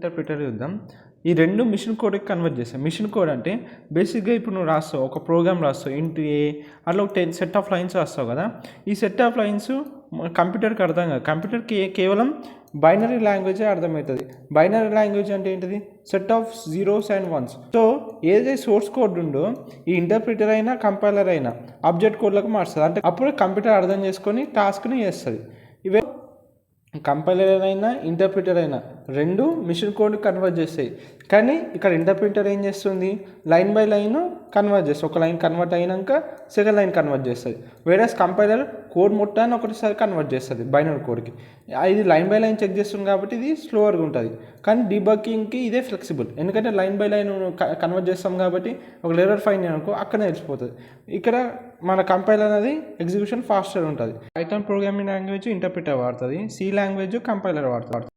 Interpreter చూద్దాం. ఈ రెండు మిషన్ కోడ్కి కన్వర్ట్ చేస్తాం. మిషన్ కోడ్ అంటే బేసిక్గా ఇప్పుడు నువ్వు రాస్తావు, ఒక ప్రోగ్రామ్ రాస్తావు, ఇంటూ ఏ అట్లా ఒక 10 సెట్ ఆఫ్ లైన్స్ రాస్తావు కదా. ఈ సెట్ ఆఫ్ లైన్స్ కంప్యూటర్కి అర్థం కాదు. కంప్యూటర్కి కేవలం బైనరీ లాంగ్వేజే అర్థమవుతుంది. బైనరీ లాంగ్వేజ్ అంటే ఏంటిది? Set of zeros and once. So ఏదైతే సోర్స్ కోడ్ ఉందో ఈ ఇంటర్ప్రిటర్ అయినా కంపైలర్ అయినా ఆబ్జెక్ట్ కోడ్లకు మారుస్తుంది. అంటే అప్పుడు కంప్యూటర్ అర్థం చేసుకొని టాస్క్ని చేస్తుంది. ఇవే కంపైలర్ అయినా ఇంటర్ప్రిటర్ అయినా రెండు మిషన్ కోడ్ కన్వర్ట్ చేస్తాయి. కానీ ఇక్కడ ఇంటర్ప్రిటర్ ఏం చేస్తుంది? లైన్ బై లైన్ కన్వర్ట్ చేస్తుంది. ఒక లైన్ కన్వర్ట్ అయినాక సెకండ్ లైన్ కన్వర్ట్ చేస్తుంది. వేరే కంపైలర్ కోడ్ మొత్తాన్ని ఒకటిసారి కన్వర్ట్ చేస్తుంది బైనరీ కోడ్కి. ఇది లైన్ బై లైన్ చెక్ చేస్తుంది కాబట్టి ఇది స్లోవర్గా ఉంటుంది. కానీ డీబగ్గింగ్కి ఇదే ఫ్లెక్సిబుల్, ఎందుకంటే లైన్ బై లైన్ కన్వర్ట్ చేస్తాం కాబట్టి ఒక ఎర్రర్ ఫైండ్ అనుకో అక్కడనే తెలిసిపోతుంది. ఇక్కడ మన కంపైలర్ అనేది ఎగ్జిక్యూషన్ ఫాస్టర్ ఉంటుంది. పైథాన్ ప్రోగ్రామింగ్ లాంగ్వేజ్ ఇంటర్ప్రిటర్ వాడుతుంది, సి లాంగ్వేజ్ కంపైలర్ వాడుతుంది.